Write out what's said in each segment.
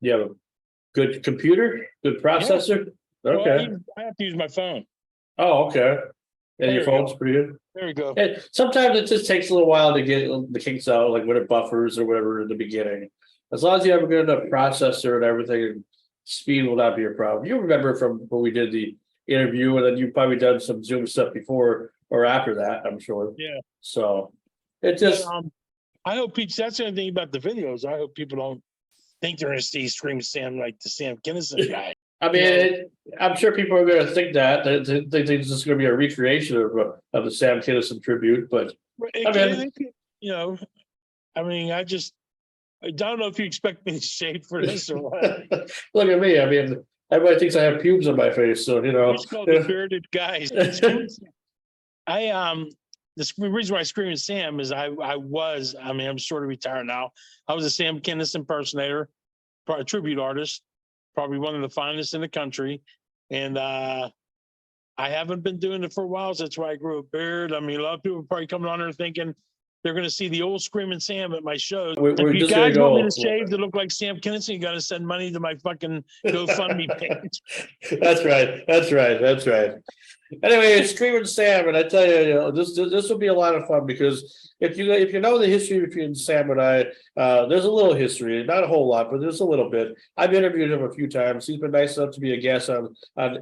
You have a good computer, good Yeah. processor? Well, Okay. I have to use my phone. Oh, okay. And your There we phone's go. pretty good? There we go. And sometimes it just takes a little while to get the kinks out, like when it buffers or whatever in the beginning. As long as you have a good enough processor and everything, speed will not be a problem. You remember from when we did the interview, and then you've probably done some Zoom stuff before or after that, I'm sure. Yeah. So it But, just, I hope people, that's the only thing about the videos. I hope people don't think they're going to see Scream Sam like the Sam Kinison guy. I mean, I'm sure people are going to think that they think this is going to be a recreation of the Sam Kinison tribute, but I mean, I mean, I don't know if you expect me to shave for this or what. look at me. I mean, everybody thinks I have pubes on my face, so you know. It's called the bearded guys. The reason why I Screaming Sam is I mean, I'm sort of retired now. I was a Sam Kinison impersonator, a tribute artist, probably one of the finest in the country. And I haven't been doing it for a while. So that's why I grew a beard. I mean, a lot of people are probably coming on there thinking they're going to see the old Screaming Sam at my shows. We're If you just guys gonna want me go. to shave to look like Sam Kinison, you got to send money to my fucking GoFundMe page. That's right. That's right. That's right. Anyway, it's Screaming Sam, and I tell you, this will be a lot of fun because if you know the history between Sam and I, there's a little history, not a whole lot, but there's a little bit. I've interviewed him a few times. He's been nice enough to be a guest on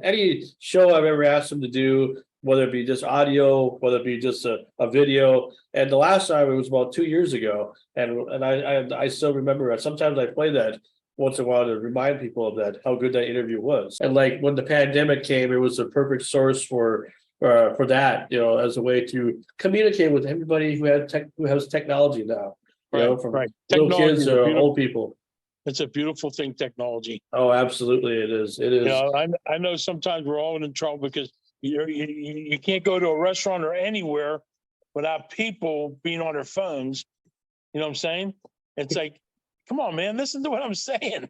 any show I've ever asked him to do, whether it be just audio, whether it be just a video. And the last time it was about 2 years ago, and I still remember it. Sometimes I play that once in a while to remind people of that, how good that interview was. And like when the pandemic came, it was a perfect source for that, as a way to communicate with everybody who has technology now, from little kids to old people. It's a beautiful thing, technology. Oh, absolutely, it is. It is. I know sometimes we're all in trouble because you can't go to a restaurant or anywhere without people being on their phones. You know what I'm saying? It's like, come on, man, listen to what I'm saying.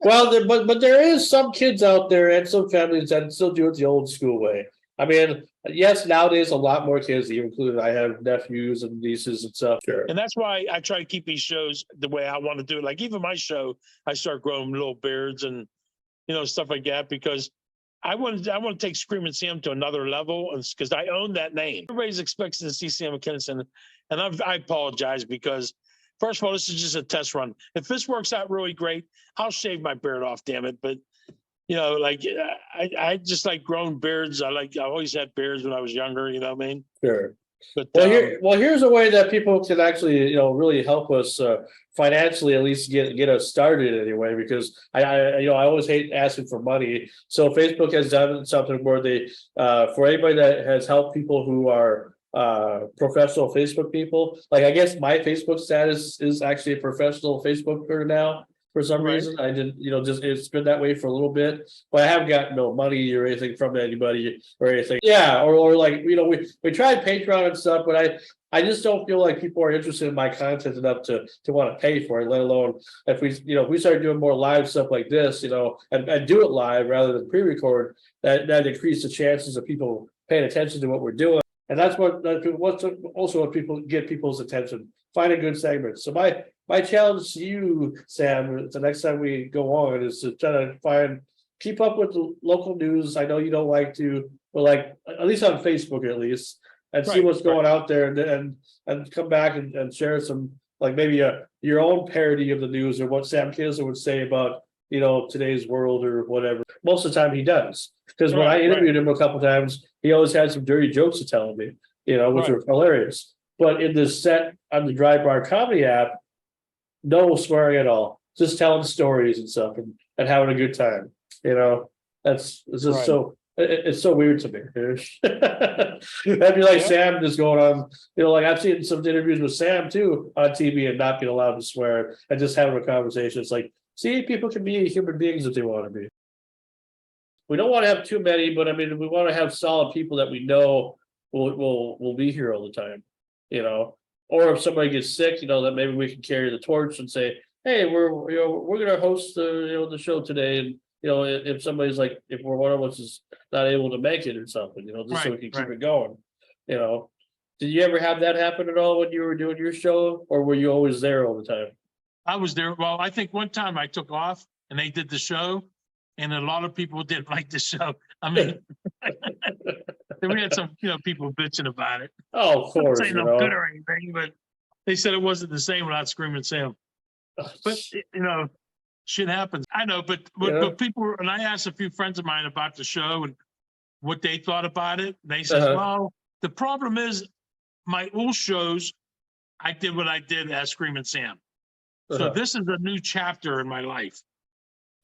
Well, but there is some kids out there and some families that still do it the old school way. I mean, yes, nowadays a lot more kids, even including I have nephews and nieces and stuff. Sure. And that's why I try to keep these shows the way I want to do it. Like even my show, I start growing little beards and stuff like that because I want to take Screaming Sam to another level, because I own that name. Everybody's expecting to see Sam Kinison, and I apologize because, first of all, this is just a test run. If this works out really great, I'll shave my beard off, damn it. But I just like growing beards. I always had beards when I was younger. You know what I mean? Sure. But here's a way that people can actually, really help us financially, at least get us started anyway. Because I always hate asking for money. So Facebook has done something where they, for anybody that has helped people who are professional Facebook people, like I guess my Facebook status is actually a professional Facebooker now. For some reason, I didn't, just it's been that way for a little bit, but I haven't got no money or anything from anybody or anything. Yeah, or like we tried Patreon and stuff, but I just don't feel like people are interested in my content enough to want to pay for it. Let alone if we start doing more live stuff like this, and do it live rather than pre-record, that increases the chances of people paying attention to what we're doing, and that's what's also what people get people's attention. Find a good segment. So my challenge to you, Sam, the next time we go on is to try to keep up with the local news. I know you don't like to, but like at least on Facebook at least, and see what's going out there, and come back and share some, like maybe your own parody of the news or what Sam Kinison would say about today's world or whatever. Most of the time he does, because when I interviewed him a couple times, he always had some dirty jokes to tell me, which were hilarious. But in this set on the Dry Bar Comedy app, no swearing at all, just telling stories and stuff and having a good time. It's just it's so weird to me. That'd be like Sam just going on, like I've seen some interviews with Sam too on TV and not being allowed to swear and just having a conversation. It's like, see, people can be human beings if they want to be. We don't want to have too many, but I mean, we want to have solid people that we know will be here all the time. Or if somebody gets sick, that maybe we can carry the torch and say, hey, we're going to host the show today. And, if somebody's like, if one of us is not able to make it or something, just so we can keep it going, Did you ever have that happen at all when you were doing your show, or were you always there all the time? I was there. Well, I think one time I took off and they did the show, and a lot of people didn't like the show. I mean, we had some, people bitching about it. Oh, of Not course, saying I'm good or anything, but they said it wasn't the same without Screaming Sam. But shit happens. I know, but people, and I asked a few friends of mine about the show and what they thought about it. They said, well, the problem is my old shows, I did what I did as Screaming Sam. So this is a new chapter in my life.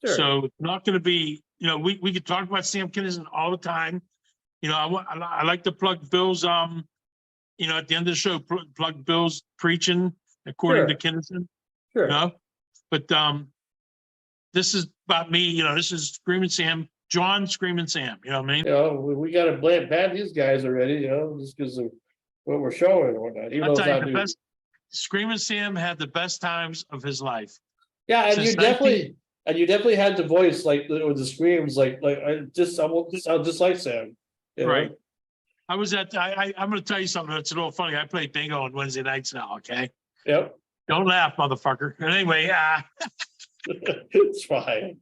Sure. So it's not going to be, we could talk about Sam Kinison all the time. I like to plug Bill's, at the end of the show, plug Bill's preaching according to Kinison. Sure. But this is about me. This is Screaming Sam, John Screaming Sam. You know what I mean? We got to ban these guys already. Just because of what we're showing or whatnot. Even I'll though tell it's you, not Screaming Sam had the best times of his life. Yeah, and you definitely had the voice like with the screams, like I sound just like Sam. Right. I was I'm going to tell you something that's a little funny. I play bingo on Wednesday nights now. Okay. Yep. Don't laugh, motherfucker. And anyway, it's fine.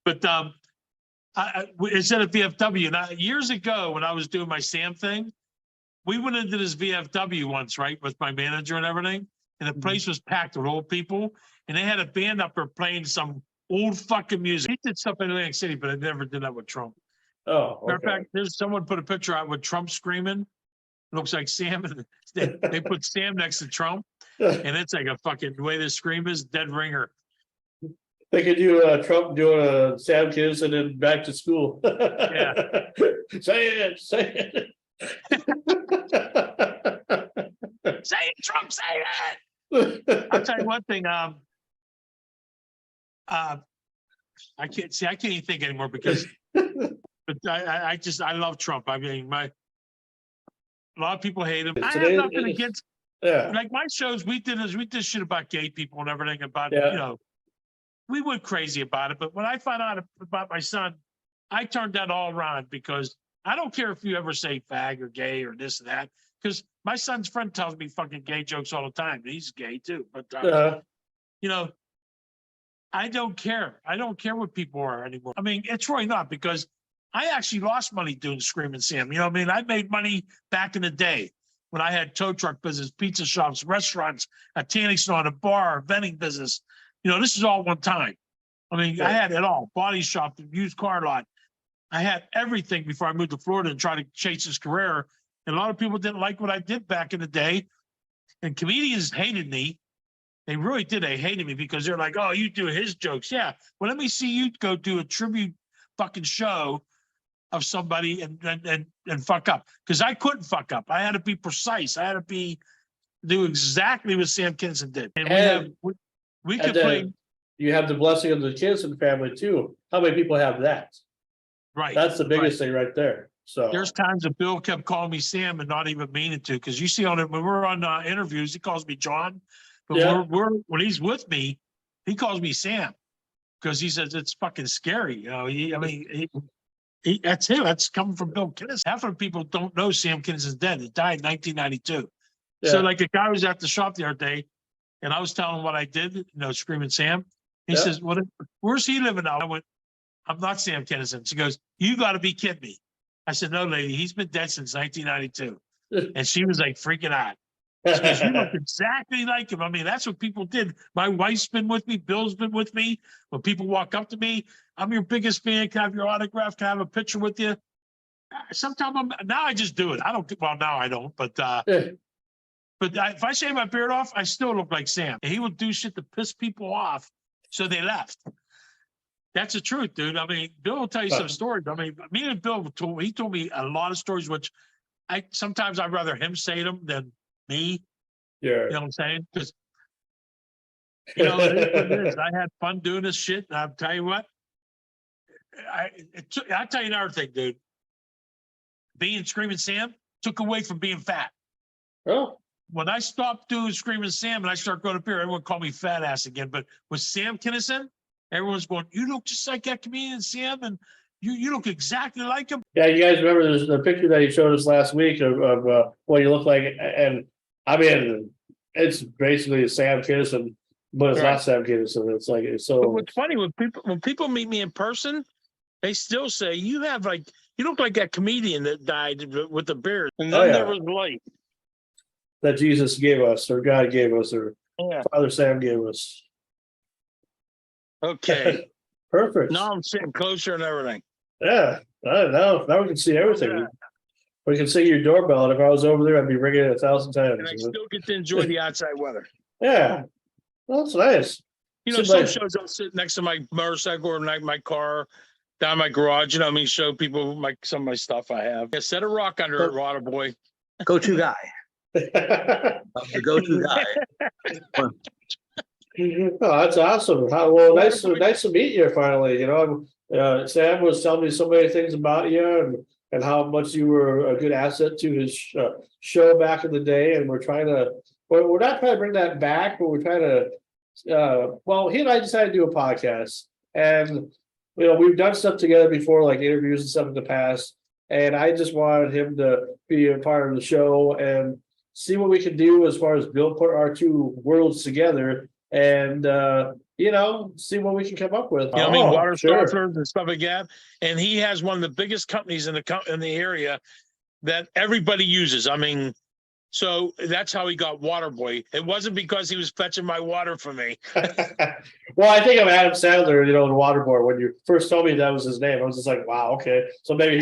But instead of VFW, now years ago when I was doing my Sam thing, we went into this VFW once, right, with my manager and everything, and the place was packed with old people, and they had a band up there playing some old fucking music. He did stuff in Atlantic City, but I never did that with Trump. Oh, okay. Matter of fact, there's someone put a picture out with Trump screaming. It looks like Sam, and they put Sam next to Trump, and it's like a fucking, the way the scream is, dead ringer. They could do Trump doing a Sam Kinison and back to school. Yeah. Say it. Say it, Trump, say it. I'll tell you one thing. I can't even think anymore because but I love Trump. I mean, a lot of people hate him. I have nothing against like my shows, we did shit about gay people and everything about we went crazy about it. But when I found out about my son, I turned that all around because I don't care if you ever say fag or gay or this and that, because my son's friend tells me fucking gay jokes all the time. He's gay too. But, I don't care. I don't care what people are anymore. I mean, it's really not, because I actually lost money doing Screaming Sam. You know what I mean? I made money back in the day when I had tow truck business, pizza shops, restaurants, a tanning salon, a bar, a vending business. This is all one time. I mean, I had it all. Body shop, used car lot. I had everything before I moved to Florida and tried to chase this career. And a lot of people didn't like what I did back in the day. And comedians hated me. They really did. They hated me because they're like, oh, you do his jokes. Yeah. Well, let me see you go do a tribute fucking show of somebody and fuck up. Because I couldn't fuck up. I had to be precise. I had to do exactly what Sam Kinison did. And we could play. You have the blessing of the Kinison family too. How many people have that? Right. That's the biggest thing right there. So there's times that Bill kept calling me Sam and not even meaning to, because you see on it when we're on interviews, he calls me John, but when he's with me, he calls me Sam because he says it's fucking scary. That's him. That's coming from Bill Kinison. Half of the people don't know Sam Kinison's dead. He died in 1992. Yeah. So like a guy was at the shop the other day, and I was telling him what I did, Screaming Sam. He says, where's he living now? I went, I'm not Sam Kinison. She goes, you got to be kidding me. I said, no, lady, he's been dead since 1992. And she was like freaking out. She goes, you look exactly like him. I mean, that's what people did. My wife's been with me. Bill's been with me. When people walk up to me, I'm your biggest fan. Can I have your autograph? Can I have a picture with you? Sometimes now I just do it. Now I don't, but if I shave my beard off, I still look like Sam. And he would do shit to piss people off, so they left. That's the truth, dude. I mean, Bill will tell you some stories. I mean, me and Bill told me a lot of stories, which sometimes I'd rather him say them than me. Yeah. You know what I'm saying? Because, it is what it is. I had fun doing this shit. And I'll tell you what, I'll tell you another thing, dude. Being Screaming Sam took away from being fat. Oh. When I stopped doing Screaming Sam and I started going up here, everyone called me fat ass again. But with Sam Kinison, everyone's going, you look just like that comedian Sam, and you look exactly like him. Yeah, you guys remember there's the picture that he showed us last week of what you look like, and I mean, it's basically Sam Kinison but it's Right. not Sam Kinison. It's like it's But so. what's funny when people meet me in person, they still say you look like that comedian that died with the beard. And Oh, then yeah. there was light. That Jesus gave us, or God gave us, or Yeah. Father Sam gave us. Okay. Perfect. Now I'm sitting closer and everything. Yeah. Now we can see everything. Yeah. We can see your doorbell, and if I was over there, I'd be ringing it 1,000 times. And I still get to enjoy the outside weather. Yeah. Well, that's nice. Some like, shows I'll sit next to my motorcycle or my car down my garage, show people some of my stuff I have. Yeah, set a rock under it, Water Boy. Go-to guy. The go-to guy. Oh, that's awesome. Nice to meet you finally. Sam was telling me so many things about you and how much you were a good asset to his show back in the day. And we're not trying to bring that back, but we're trying to, he and I decided to do a podcast, and, we've done stuff together before, like interviews and stuff in the past. And I just wanted him to be a part of the show and see what we can do as far as put our two worlds together and, see what we can come up with. Water sure. softeners and stuff like that. And he has one of the biggest companies in the area that everybody uses. So that's how he got Water Boy. It wasn't because he was fetching my water for me. Well, I think of Adam Sandler, the Waterboy. When you first told me that was his name, I was just like, wow, okay. So maybe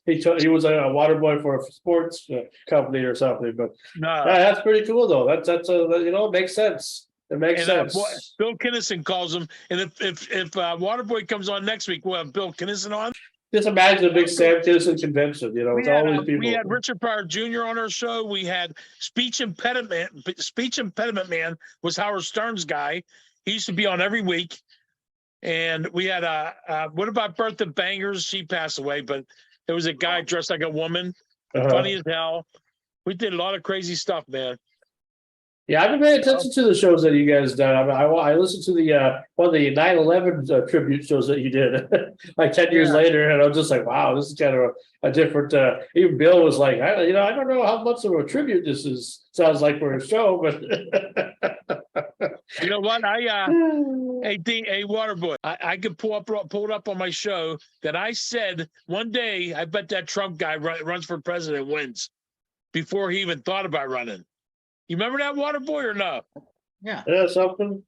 he was a water boy for a sports company or something. But No. that's pretty cool, though. That's it makes sense. It makes sense. Bill Kinnison calls him, and if Waterboy comes on next week, we'll have Bill Kinnison on. Just imagine a big Sam Kinison convention. With all these people. We had Richard Pryor Jr. on our show. We had Speech Impediment Man was Howard Stern's guy. He used to be on every week. And we had what about Bertha Bangers? She passed away, but there was a guy dressed like a woman, funny as hell. We did a lot of crazy stuff, man. Yeah, I've been paying attention to the shows that you guys done. I listened to the one of the 9/11 tribute shows that you did like 10 years later, and I was just like, wow, this is kind of a different. Even Bill was like, I don't know how much of a tribute this is. Sounds like for a show, but you know what? Hey, Waterboy, I could pull it up on my show that I said one day. I bet that Trump guy runs for president wins before he even thought about running. You remember that, Waterboy, or no? Yeah. Something.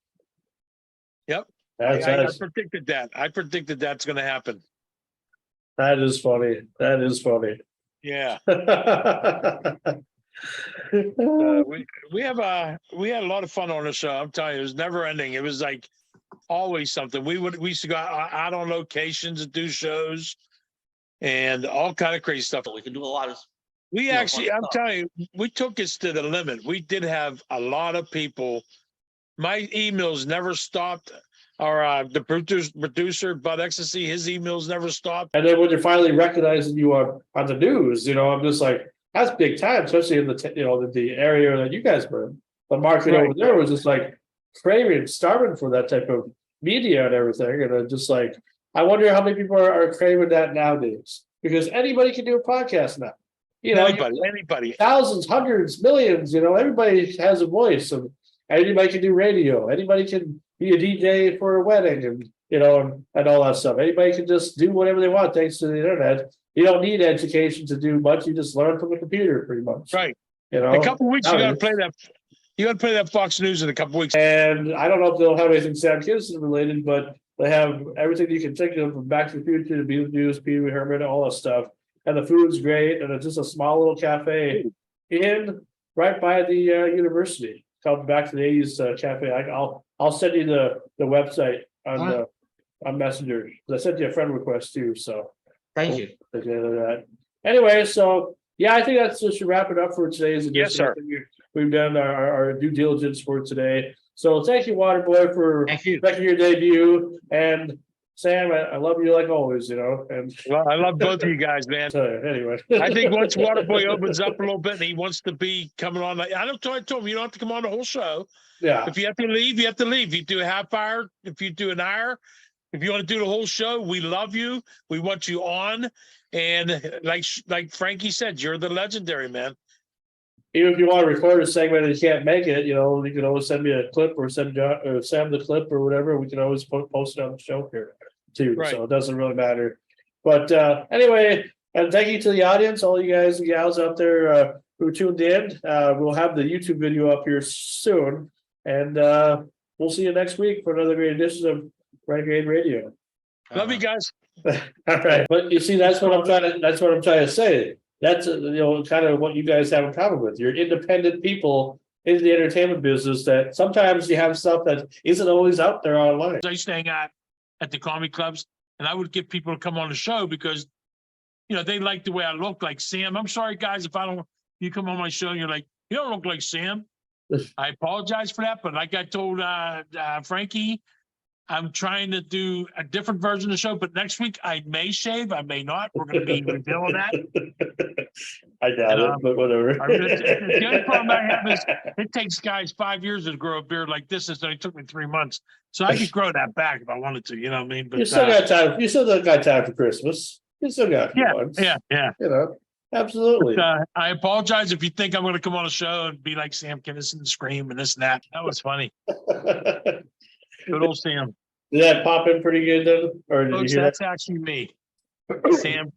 Yep. I predicted that. I predicted that's going to happen. That is funny. Yeah. We had a lot of fun on the show. I'm telling you, it was never ending. It was like always something. We used to go out on locations and do shows and all kind of crazy stuff. We could do a lot of. I'm telling you, we took this to the limit. We did have a lot of people. My emails never stopped. The producer, Bud Ecstasy, his emails never stopped. And then when you're finally recognizing you on the news, I'm just like, that's big time, especially in the area that you guys were in. The market over there was just like craving, starving for that type of media and everything. And it's just like, I wonder how many people are craving that nowadays, because anybody can do a podcast now. Anybody, thousands, hundreds, millions. Everybody has a voice, and anybody can do radio. Anybody can be a DJ for a wedding, and all that stuff. Anybody can just do whatever they want thanks to the internet. You don't need education to do much. You just learn from the computer, pretty much. Right. In a couple of weeks, you got to play that. You got to play that Fox News in a couple of weeks. And I don't know if they'll have anything Sam Kinison related, but they have everything you can think of, from Back to the Future to Beetlejuice, Pee Wee Herman, all that stuff. And the food's great, and it's just a small little cafe right by the university. Called Back to the 80s cafe. I'll send you the website on Messenger. I sent you a friend request too. So thank you. Anyway, so yeah, I think that's just should wrap it up for today's edition. Yes, sir. We've done our due diligence for today. So thank you, Waterboy, for making your debut. And Sam, I love you like always, and I love both of you guys, man. Anyway, I think once Waterboy opens up a little bit and he wants to be coming on, I told him you don't have to come on the whole show. Yeah. If you have to leave, you have to leave. You do a half hour. If you do an hour, if you want to do the whole show, we love you. We want you on. And like Frankie said, you're the legendary, man. even if you want to record a segment and you can't make it, you know, you can always send me a clip or send John or Sam the clip or whatever. We can always post it on the show here too. Right. So it doesn't really matter. But anyway, and thank you to the audience, all you guys and gals out there who tuned in. We'll have the YouTube video up here soon, and we'll see you next week for another great edition of Renegade Radio. Love you guys. All right, but you see, that's what I'm trying to say. That's you know, kind of what you guys have in common with. You're independent people in the entertainment business that sometimes you have stuff that isn't always out there online. I used to hang out at the comedy clubs, and I would get people to come on the show because, you know, they like the way I look like Sam. I'm sorry, guys, if I don't, you come on my show and you're like, you don't look like Sam. I apologize for that, but like I told Frankie, I'm trying to do a different version of the show, but next week I may shave, I may not. We're going to be revealing that. I doubt it, but whatever. The only problem I have is it takes guys 5 years to grow a beard like this, and so it took me 3 months. So I could grow that back if I wanted to, you know what I mean? But You still got time. You still got time for Christmas. You still got a few months. yeah. You know, absolutely. But, I apologize if you think I'm going to come on a show and be like Sam Kinison and scream and this and that. That was funny. Good old Sam. Did that pop in pretty good then? Or did Folks, you hear that's actually me. Sam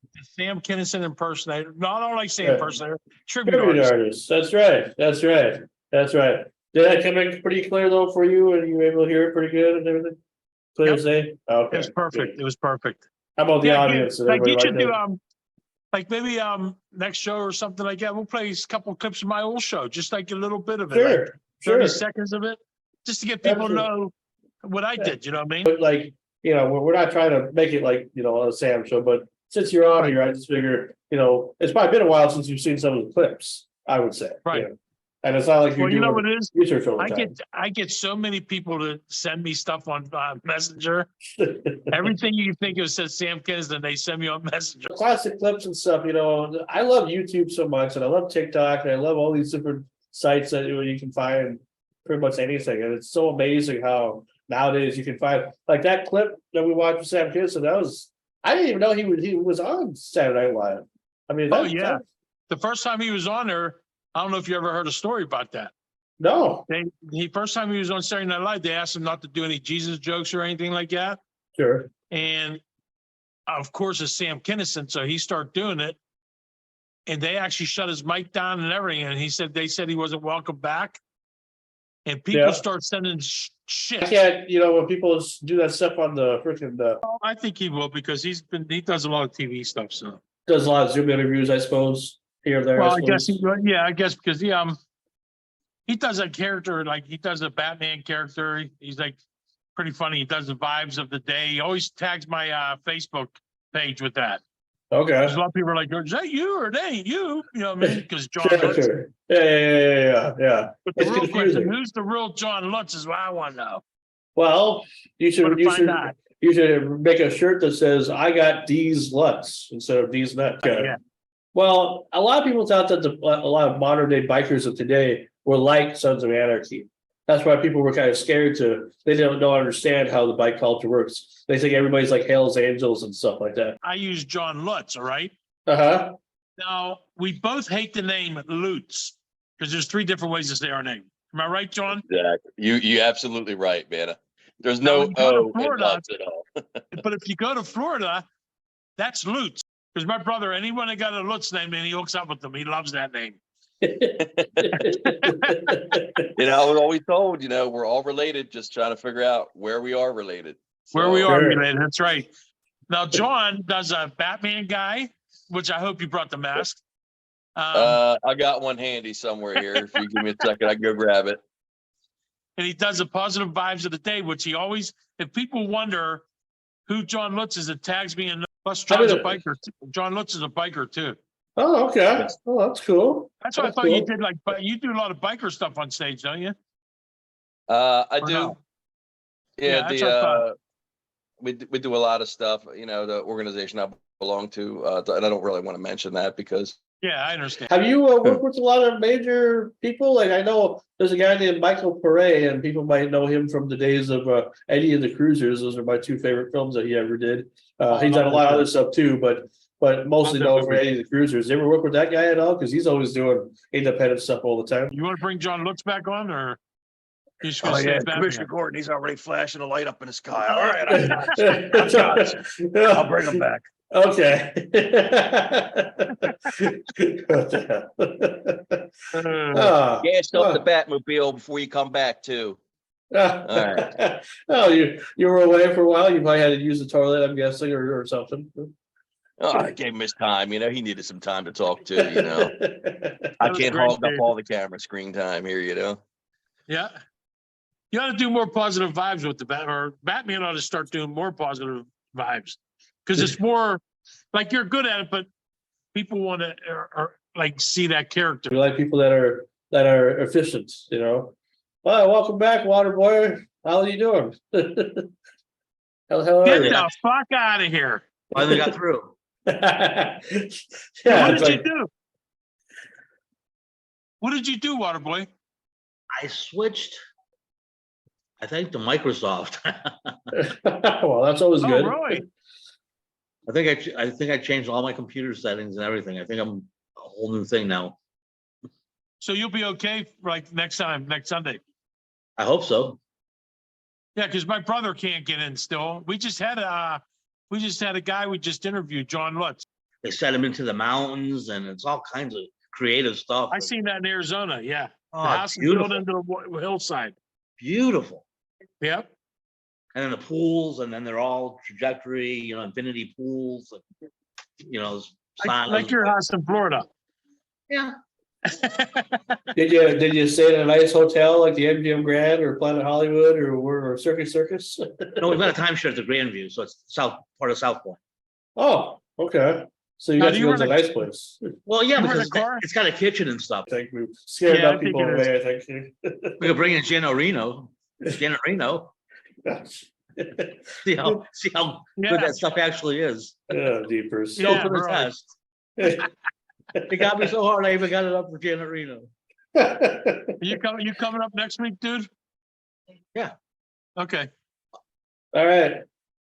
Kinison impersonator. No, I don't like Sam Yeah. impersonator. that? Tribute Tribute artist. artist. That's right. That's right. That's right. Did that come in pretty clear though for you? And you were able to hear it pretty good and everything? Clear Yep. as day? Okay. It was perfect. good. It was perfect. How about the Yeah, audience? Did like you everybody should do that? like maybe next show or something like that. We'll play a couple clips of my old show, just like a little bit of it, like Sure. 30 Sure. seconds of it, just to get people to Absolutely. know what I Yeah. did. You know what I mean? But like, you know, we're not trying to make it like, you know, a Sam show, but since you're on Right. here, I just figure, you know, it's probably been a while since you've seen some of the clips, I would say. Right. You know? And it's not like you're Well, you know doing what it is? research over I time. get so many people to send me stuff on Messenger. Everything you think of says Sam Kinison, they send me on Messenger. Classic clips and stuff, you know, I love YouTube so much and I love TikTok and I love all these different sites that you can find pretty much anything. And it's so amazing how nowadays you can find like that clip that we watched with Sam Kinison. That was, I didn't even know he was on Saturday Night Live. I mean, Oh, yeah. The first time he was on there, I don't know if you ever heard a story about that. No, First time he was on Saturday Night Live, they asked him not to do any Jesus jokes or anything like that. sure. And of course, it's Sam Kinison, so he started doing it. And they actually shut his mic down and everything. And they said he wasn't welcome back. And people Yeah. start sending I shit. can't, you know, when people do that stuff on the freaking I think he will because he does a lot of TV stuff. So, does a lot of Zoom interviews, I suppose, here or there. well, I suppose. guess because he does a character, like he does a Batman character. He's like pretty funny. He does the vibes of the day. He always tags my Facebook page with that. Okay. There's a lot of people are like, is that you or it ain't you? You know what I mean? Because John Sure, Lutz. sure. Yeah. But the It's real question, confusing. who's the real John Lutz is what I want to know. Well, you Want should, to find out. you should make a shirt that says, I got these nuts instead of these nuts. Yeah. Well, a lot of people thought that a lot of modern day bikers of today were like Sons of Anarchy. That's why people were kind of scared they don't understand how the bike culture works. They think everybody's like Hell's Angels and stuff like that. I use John Lutz, all right? Uh-huh. Now, we both hate the name Lutz because there's 3 different ways to say our name. Am I right, John? Exactly. You absolutely right, man. There's Now, no when you go to O in Florida- Lutz at all. But if you go to Florida, that's Lutz. Because my brother, anyone that got a Lutz name, man, he hooks up with them. He loves that name. You know, I was always told, you know, we're all related, just trying to figure out where we are related. Where we So, are Sure. related. That's right. Now, John does a Batman guy, which I hope you brought the mask. I got one handy somewhere here. If you give me a second, I can go grab it. And he does the positive vibes of the day, which he always, if people wonder who John Lutz is, it tags me in. Plus, John's a biker. John Lutz is a biker too. Oh, okay. Oh, that's cool. That's why I That's thought you cool. did you do a lot of biker stuff on stage, don't you? I Or do. no? Yeah, that's what I thought. we do a lot of stuff, you know, the organization I belong to, and I don't really want to mention that because Yeah, I understand. Have you worked with a lot of major people? Like I know there's a guy named Michael Pare, and people might know him from the days of Eddie and the Cruisers. Those are my 2 favorite films that he ever did. He's done a lot of other stuff too, but but mostly Love that known for movie. Eddie the Cruisers. You ever work with that guy at all? Because he's always doing independent stuff all the time. You want to bring John Lutz back on, or you just gonna Oh, stay yeah, at Batman? Commissioner Gordon, he's already flashing a light up in the sky. Oh, All right, I got it. I'll bring him back. Okay. What the hell? Ah, Gas up the ah. Batmobile before you come back too. right. Oh, you were away for a while. You probably had to use the toilet, I'm guessing, or something. Oh, I gave him his time. He needed some time to talk too, I was can't great, hog up Dave. all the camera screen time here. Yeah. You ought to do more positive vibes with the Batman ought to start doing more positive vibes. Because it's more like you're good at it, but people want to or like see that character. We like people that are efficient, Well, welcome back, Water Boy. How are you doing? How are Get you? the fuck out of here. Finally got through. Yeah, What it's did you like, do? What did you do, Waterboy? I switched, I think, to Microsoft. well, that's always Oh, good. really? I think I changed all my computer settings and everything. I think I'm a whole new thing now. So you'll be okay like next Sunday. I hope so. Yeah, because my brother can't get in still. We just had a guy we just interviewed, John Lutz. They set him into the mountains and it's all kinds of creative stuff. I seen that in Arizona. Yeah. Oh, The house is built beautiful. into the hillside. Beautiful. Yep. And then the pools, and then they're all trajectory, infinity pools, Like your house in Florida. Yeah. Did you stay in a nice hotel like the MGM Grand or Planet Hollywood or Circus? No, we've got a timeshare at the Grandview, so it's part of South Point. Oh, okay. So you Now, got do to you go to rent a a- nice place. Well, yeah, You rent because a car? it's got a kitchen and stuff. I think we scared Yeah, I enough think people it is. away, I think. We could bring in Gino Reno. See how Yeah. good that stuff actually is. Yeah, deepers. Go Yeah, for the really. test. It got me so hard, I even got it up for Gino Reno. You coming up next week, dude? Yeah. Okay. All right.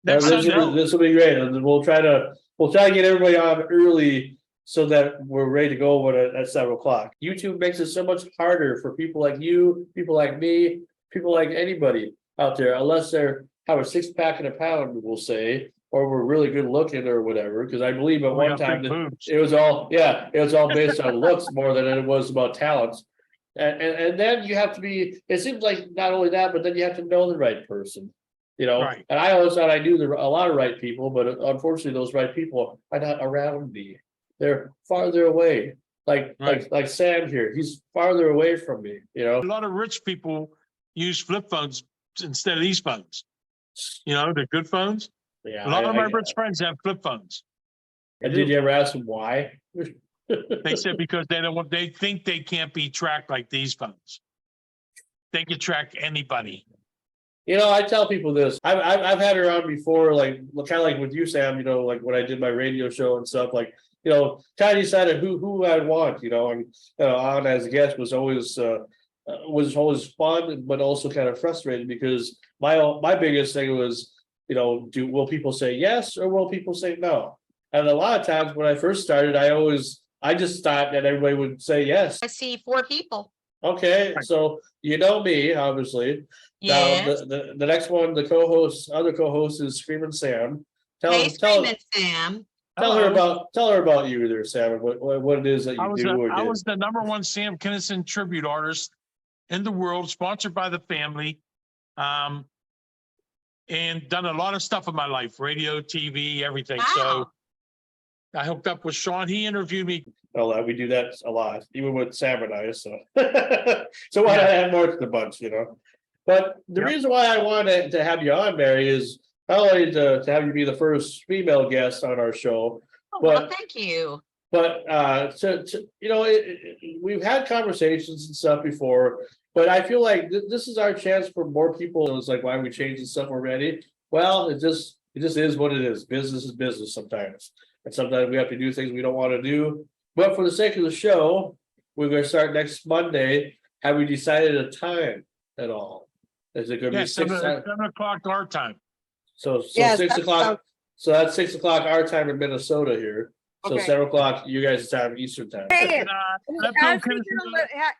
Next Sunday. This will be great. And we'll try to get everybody on early so that we're ready to go at 7:00. YouTube makes it so much harder for people like you, people like me, people like anybody out there, unless they're have a 6-pack and a pound, we'll say, or we're really good looking or whatever. Because I believe at We one got time big boobs. it was all based on looks more than it was about talents. And then you have to be, it seems like not only that, but then you have to know the right person. Right. And I always thought I knew a lot of right people, but unfortunately, those right people are not around me. They're farther away. Like Sam here, he's farther away from me. A lot of rich people use flip phones instead of these phones. The good phones. Yeah. A lot of my rich friends have flip phones. And did you ever ask them why? They said because they think they can't be tracked like these phones. They can track anybody. I tell people this. I've had her on before, like kind of like with you, Sam. Like when I did my radio show and stuff. Like kind of decided who I want. And on as a guest was always fun, but also kind of frustrating because my biggest thing was will people say yes or will people say no? And a lot of times when I first started, I just thought that everybody would say yes. I see 4 people. Okay, so me, obviously. Yeah. Now, the next one, other co-host is Screaming Sam. Hey, Screaming Sam. Tell her about you there, Sam, and what it is that you do. I was the #1 Sam Kinison tribute artist in the world, sponsored by the family, and done a lot of stuff in my life, radio, TV, everything. Wow. So I hooked up with Sean. He interviewed me. Oh, we do that a lot, even with Sam and I. So, so why not add more to the bunch, But the reason why I wanted to have you on, Mary, is not only to have you be the first female guest on our show, Well, thank you. but we've had conversations and stuff before, but I feel like this is our chance for more people. It was like, why are we changing stuff already? Well, it just is what it is. Business is business sometimes, and sometimes we have to do things we don't want to do. But for the sake of the show, we're going to start next Monday. Have we decided a time at all? Is it going to be 7 o'clock our time. So Yes, 6 that o'clock. sounds- So that's 6 o'clock our time in Minnesota here. So Okay. 7 o'clock, you guys time, Eastern time. Hey, And, as that's we okay. do the hat,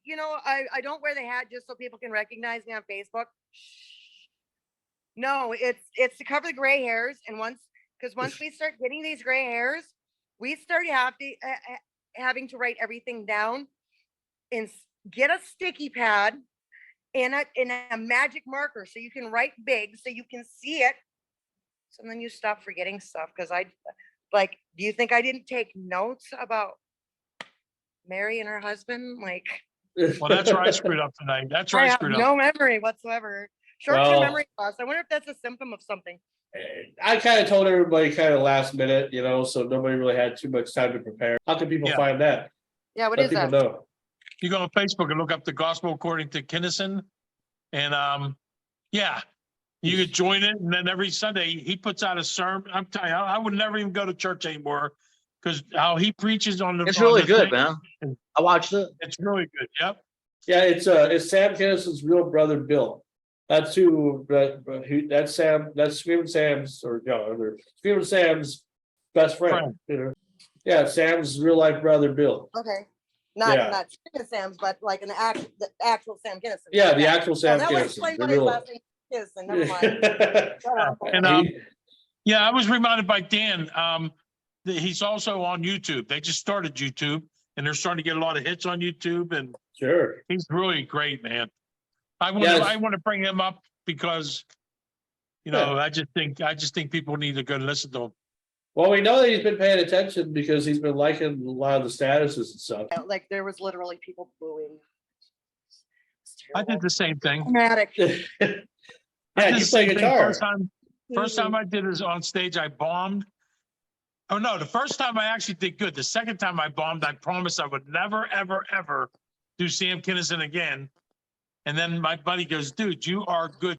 you know, I don't wear the hat just so people can recognize me on Facebook. No, it's to cover the gray hairs, and once we start getting these gray hairs, we start having to write everything down and get a sticky pad and a magic marker so you can write big so you can see it. So then you stop forgetting stuff, because like, do you think I didn't take notes about Mary and her husband? Like, Well, that's where I screwed up tonight. That's where I I have screwed up. no memory whatsoever. Short-term Well- memory loss. I wonder if that's a symptom of something. I kind of told everybody kind of last minute, so nobody really had too much time to prepare. How can people Yeah. find that? Yeah, what Let is people that? know. You go on Facebook and look up the gospel according to Kinnison. And yeah, you could join it. And then every Sunday he puts out a sermon. I'm telling you, I would never even go to church anymore because how he preaches on the. It's on really the good, thing, man. I watched it. It's really good. Yep. Yeah, it's Sam Kinnison's real brother, Bill. That's that's Sam, that's Screaming Sam's, or no, Screaming Sam's best friend, Yeah, Sam's real life brother, Bill. Okay. Yeah. Not Chicken Sam's, but like the actual Sam Kinnison. Yeah, the actual Sam That would Kinnison. explain the why his real- last name is Kinnison. Never mind. Shut up. And yeah, I was reminded by Dan. That he's also on YouTube. They just started YouTube and they're starting to get a lot of hits on YouTube, and Sure. he's really great, man. I Yes. want to bring him up because, I just think people need to go and listen to him. Well, we know that he's been paying attention because he's been liking a lot of the statuses and stuff. Like, there was literally people booing. It's I did terrible. the same thing. Dramatic. Yeah, I did you the same play thing guitar. First time I did is on stage, I bombed. Oh no, the first time I actually did good. The second time I bombed, I promised I would never, ever, ever do Sam Kinnison again. And then my buddy goes, dude, you are good.